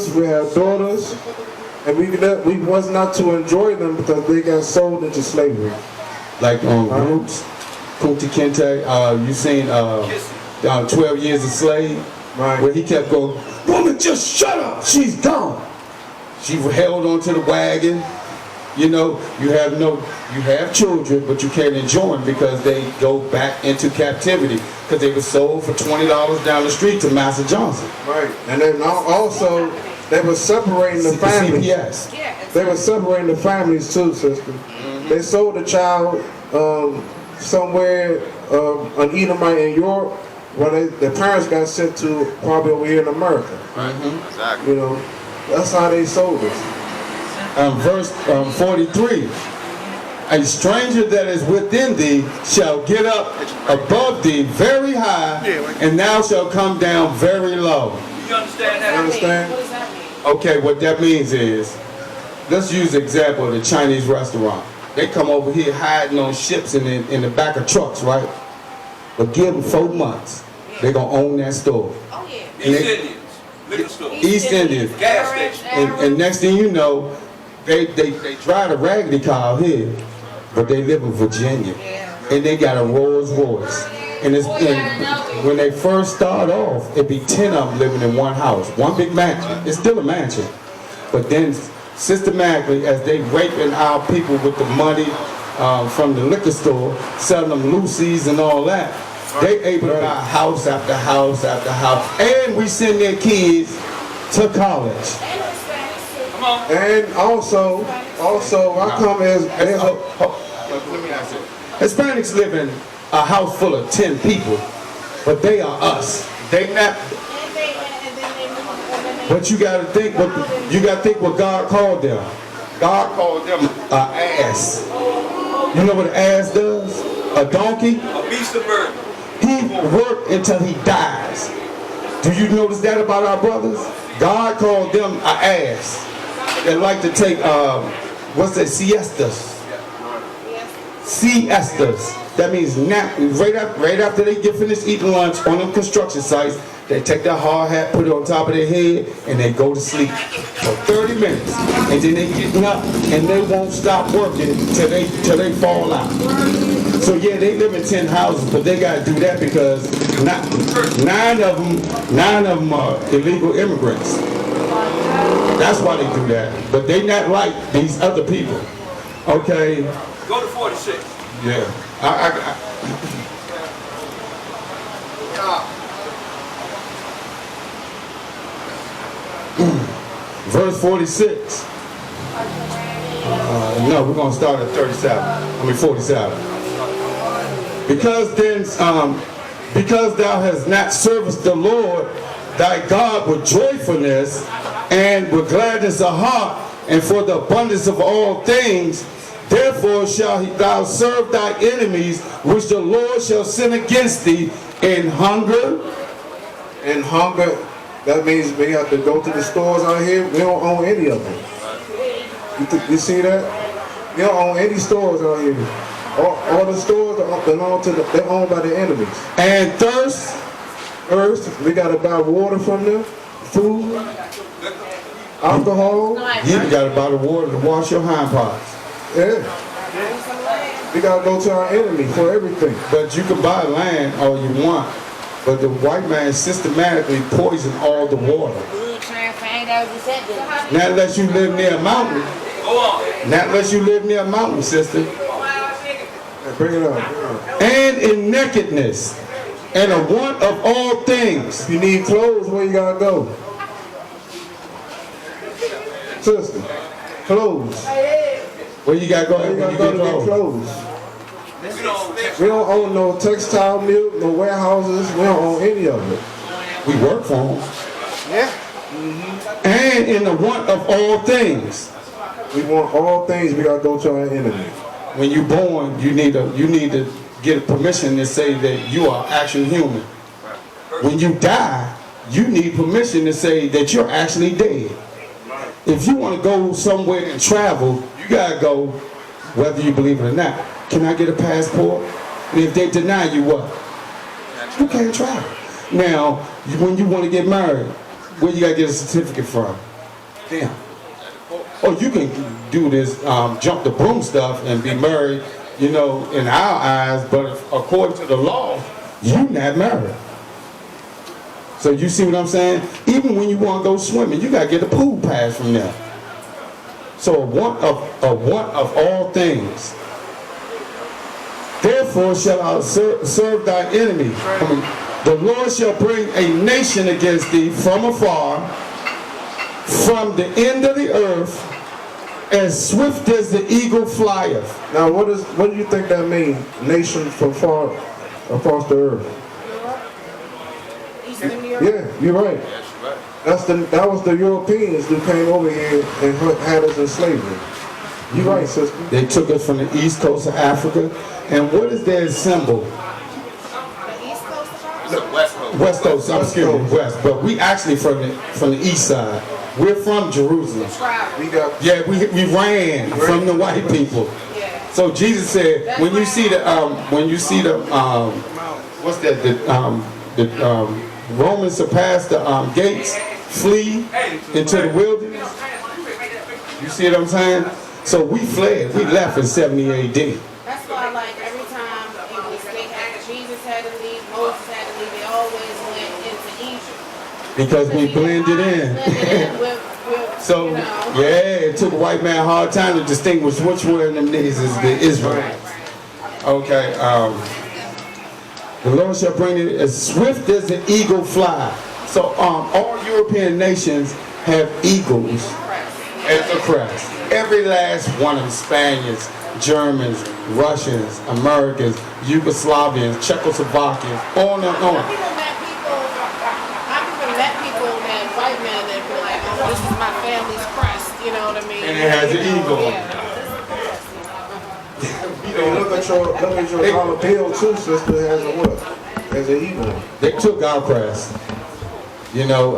sons, we have daughters, and we was not to enjoy them because they got sold into slavery. Like on Roots, Kunta Kinte, you seen 12 Years a Slave? Right. Where he kept going, woman, just shut up, she's gone. She held onto the wagon. You know, you have children, but you can't enjoy them because they go back into captivity because they were sold for $20 down the street to Master Johnson. Right, and then also they were separating the families. CPS. They were separating the families too, sister. They sold the child somewhere, an Edomite in Europe, where their parents got sent to probably over here in America. Exactly. You know, that's how they sold us. Verse 43, a stranger that is within thee shall get up above thee very high, and thou shalt come down very low. You understand that? You understand? What does that mean? Okay, what that means is, let's use the example of the Chinese restaurant. They come over here hiding on ships in the back of trucks, right? But give them 4 months, they're going to own that store. Oh, yeah. East Indians, liquor store, East Indians. gas station. And next thing you know, they drive a raggedy car here, but they live in Virginia. And they got a Rolls Royce. And when they first start off, it'd be 10 of them living in one house, one big mansion. It's still a mansion. But then systematically, as they raping our people with the money from the liquor store, selling them Lucy's and all that, they able to buy house after house after house. And we send their kids to college. Come on. And also, I come as Let me ask you. Hispanics live in a house full of 10 people, but they are us. They not. But you gotta think what God called them. God called them an ass. You know what an ass does? A donkey. A beast of burden. He worked until he dies. Do you notice that about our brothers? God called them an ass. They like to take what's that? Siestas. Siestas. That means nap. Right after they get finished eating lunch on them construction sites, they take their hard hat, put it on top of their head, and they go to sleep for 30 minutes. And then they getting up, and they won't stop working till they fall out. So yeah, they live in 10 houses, but they gotta do that because nine of them are illegal immigrants. That's why they do that. But they not like these other people. Okay. Go to 46. Yeah. Verse 46. No, we're going to start at 47. Because thou hast not serviced the Lord thy God with joyfulness and with gladness of heart and for the abundance of all things, therefore shalt thou serve thy enemies, which the Lord shall send against thee in hunger. in hunger. That means we have to go to the stores out here. We don't own any of them. You see that? We don't own any stores out here. All the stores belong to they're owned by the enemies. And thirst. We gotta buy water from them, food, alcohol. You gotta buy the water to wash your hind parts. Yeah. We gotta go to our enemy for everything. But you can buy land all you want. But the white man systematically poison all the water. Not unless you live near a mountain. Go on. Not unless you live near a mountain, sister. Bring it up. And in nakedness, and a want of all things. If you need clothes, where you gotta go? Sister, clothes. Where you gotta go Where you when gotta you go get to get clothes? clothes? We don't own no textile mill, no warehouses. We don't own any of it. We work for them. Yeah. And in the want of all things. We want all things. We gotta go to our enemy. When you're born, you need to get permission to say that you are actually human. When you die, you need permission to say that you're actually dead. If you want to go somewhere and travel, you gotta go, whether you believe it or not. Can I get a passport? And if they deny you, what? You can't travel. Now, when you want to get married, where you gotta get a certificate from? them. Or you can do this jump the broom stuff and be married, you know, in our eyes, but according to the law, you not married. So you see what I'm saying? Even when you want to go swimming, you got to get a pool pass from them. So one of all things. Therefore shall I serve thy enemy. The Lord shall bring a nation against thee from afar, from the end of the earth, as swift as the eagle flieth. Now, what do you think that means? Nation from far across the earth. Eastern Europe. Yeah, you're right. That was the Europeans who came over here and had us in slavery. You're right, sister. They took us from the east coast of Africa. And what is their symbol? The East Coast of Africa? The West Coast. West Coast, I'm excuse me, West. But we actually from the east side. We're from Jerusalem. We got We ran from the white people. Yeah. So Jesus said, when you see the what's that? The Romans surpassed the gates, flee into the wilderness. You see what I'm saying? So we fled. We left in 70 A.D. That's why, like, every time Jesus had to leave, Moses had to leave, they always went into Egypt. Because we blended in. with, So, you know. yeah, it took a white man a hard time to distinguish which one of them niggas is the Israelites. Okay, the Lord shall bring it as swift as the eagle fly. So, all European nations have eagles as a crest. Every last one of them, Spaniards, Germans, Russians, Americans, Yugoslavians, Czechoslovakians, on and on. I've even met people that white men that be like, oh, this is my family's crest, you know what I mean? And it has an eagle. look at your dollar bill too, sister. Has a what? Has an eagle. They took our crest. You know,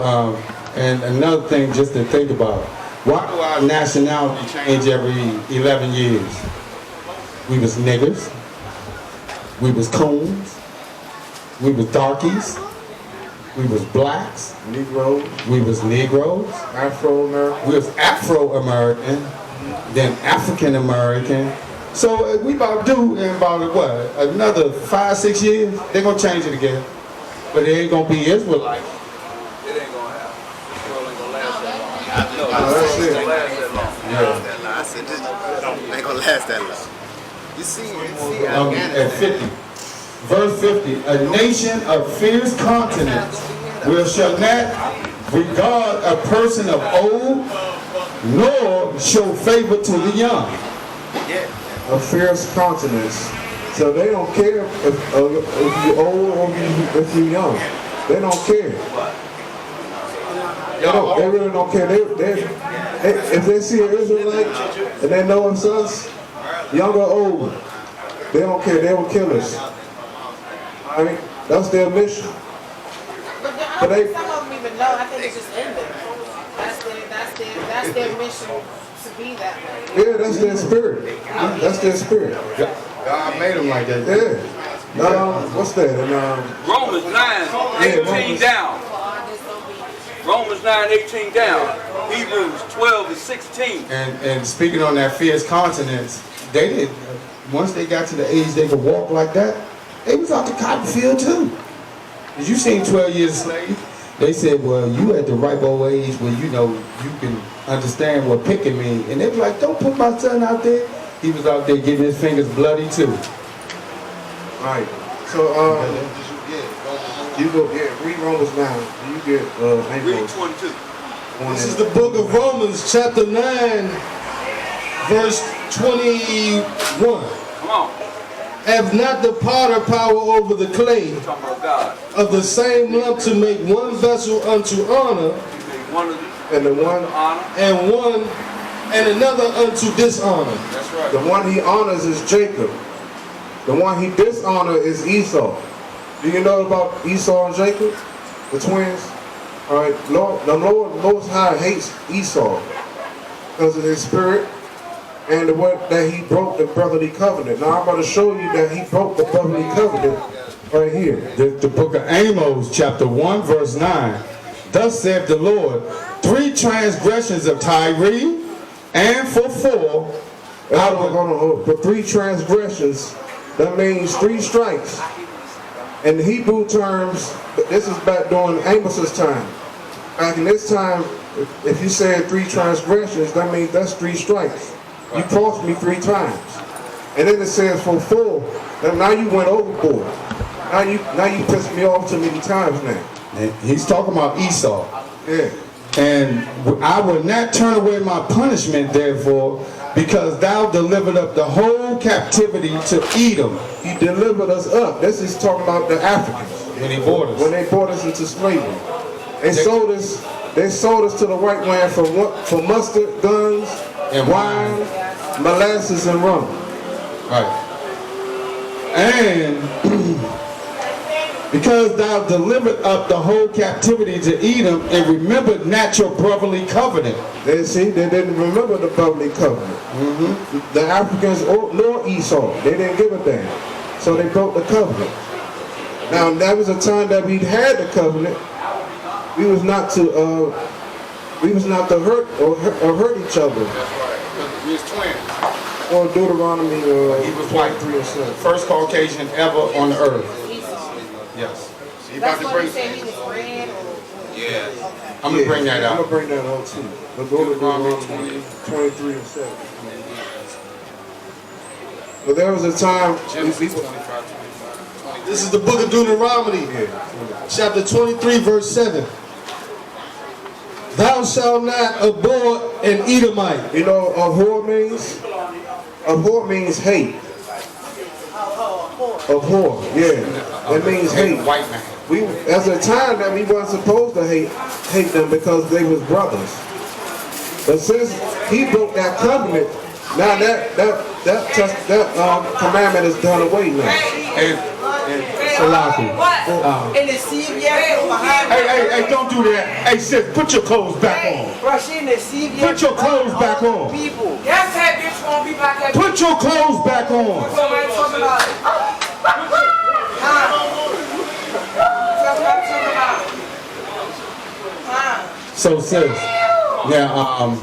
and another thing just to think about. Why do our nationality change every 11 years? We was niggers. We was coons. We was darkies. We was blacks. Negroes. We was Negroes. Afro-American. We was Afro-American. Then African-American. So we about due in about what? Another 5-6 years? They're going to change it again. But it ain't going to be Israelites. It ain't gonna happen. It ain't gonna last that long. That's it. It ain't gonna last that long. Yeah. I said, this ain't gonna last that long. You see At Afghanistan. 50. Verse 50. A nation of fierce continence shall not regard a person of old, nor show favor to the young. A fierce continence. So they don't care if you're old or if you're young. They don't care. They really don't care. If they see an Israelite and they know it's us, young or old, they don't care. They will kill us. All right? That's their mission. But I don't think some of them even know. I think it's just in them. That's their mission to be that way. Yeah, that's their spirit. That's their spirit. God made them like that. Yeah. What's that? And, Romans 9:18 down. Romans 9:18 down. Hebrews 12:16. And speaking on that fierce continence, they did. Once they got to the age they could walk like that, they was out the cotton field too. Did you seen 12 Years a Slave? They said, well, you at the ripe old age where you know you can understand what picking means. And they was like, don't put my son out there. He was out there getting his fingers bloody too. right. So, you go, read Romans 9. You get, Read 22. This is the book of Romans, chapter 9, verse 21. Come on. Have not the potter power over the clay, We're talking about God. of the same lump to make one vessel unto honor, He made one of them and the one, honor. and another unto dishonor? That's right. the one he honors is Jacob. The one he dishonors is Esau. Do you know about Esau and Jacob, the twins? All right, the Lord Most High hates Esau because of his spirit and the way that he broke the brotherly covenant. Now I'm about to show you that he broke the brotherly covenant right here. The book of Amos, chapter 1, verse 9. Thus saith the Lord, 3 transgressions of Tyre, and for 4 Hold on. For 3 transgressions, that means 3 strikes. In the Hebrew terms, this is back during Amos's time. Back in this time, if you said 3 transgressions, that means that's 3 strikes. You crossed me 3 times. And then it says for 4, now you went overboard. Now you pissed me off too many times now. And he's talking about Esau. Yeah. And I will not turn away my punishment, therefore, because thou delivered up the whole captivity to Edom. He delivered us up. This is talking about the Africans. When he brought us. When they brought us into slavery. They sold us to the white man for mustard, guns, and wine, molasses, and rum. Right. And because thou delivered up the whole captivity to Edom and remembered not your brotherly covenant. They didn't remember the brotherly covenant. The Africans nor Esau, they didn't give a damn. So they broke the covenant. Now that was a time that we had the covenant. We was not to hurt or hurt each other. That's right. We was twins. Or Deuteronomy he was white. 3 and 7. First Caucasian ever on the earth. Yes. So you That's about to what bring he said he was red. Yeah. I'm going to bring that I'm out. going to bring that out too. But go to Deuteronomy 23 and 7. But there was a time... This is the book of Deuteronomy, chapter 23, verse 7. Thou shalt not abhor an Edomite. You know, abhor means? Abhor means hate. Abhor, yeah. It means hate. White man. There's a time that we weren't supposed to hate them because they was brothers. But since he broke that covenant, now that commandment is done away now. And Salaki. In the CVS behind. Hey, don't do that. Hey, sis, put your clothes back on. Bro, she in the CVS. Put your clothes back on. People. That's that bitch gonna be back at Put your clothes back on. Somebody talking about it. So sis, now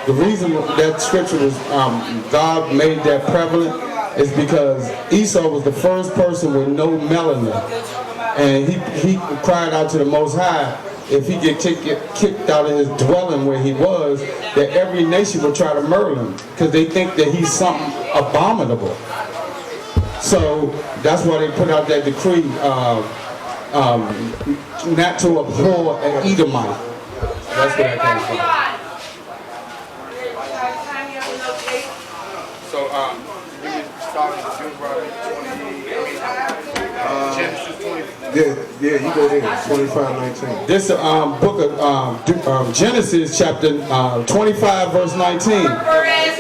the reason that scripture was God made that prevalent is because Esau was the first person with no melanin, and he cried out to the Most High if he get kicked out of his dwelling where he was, that every nation would try to murder him because they think that he's something abominable. So that's why they put out that decree not to abhor an Edomite. That's where that comes from. So starting Deuteronomy 20, Genesis 20. Yeah, you go there, 25:19. This book of Genesis, chapter 25, verse 19.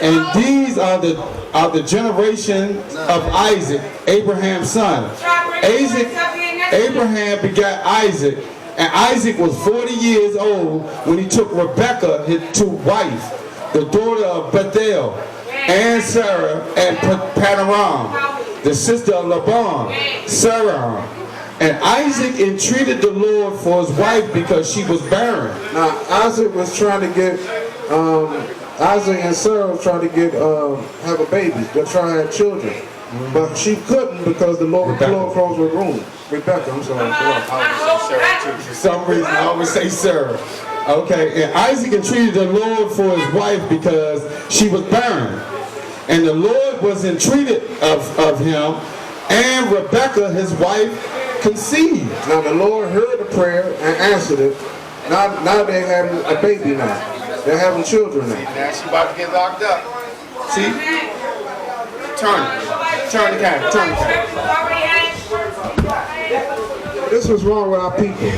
And these are the generation of Isaac, Abraham's son. Abraham begat Isaac, and Isaac was 40 years old when he took Rebekah, his wife, the daughter of Bethel, and Sarah, and Padaram, the sister of Laban, Sarah. And Isaac entreated the Lord for his wife because she was barren. Now Isaac was trying to get Isaac and Sarah was trying to get have a baby. They're trying to have children, but she couldn't because the Lord closed her room. Rebecca, I'm sorry. For some reason, I always say Sarah. Okay, and Isaac entreated the Lord for his wife because she was barren. And the Lord was entreated of him, and Rebekah, his wife, conceived. Now the Lord heard the prayer and answered it. Now they're having a baby now. They're having children now. Now she about to get locked up. See? Turn the camera. This was wrong with our people.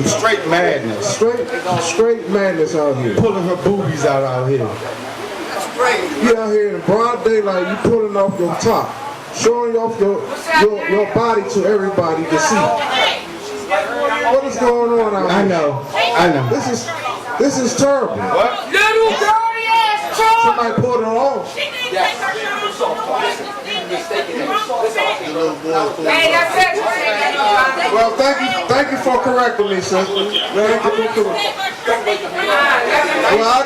Straight madness. Straight madness out here. Pulling her boobies out here. That's great. You out here in broad daylight, you pulling off your top, showing off your body to everybody to see. What is going on out here? I know. This is terrible. Little dirty ass Somebody pulled it off. that's it. Well, thank you for correcting me, sister. Thank you for correcting me. Well, I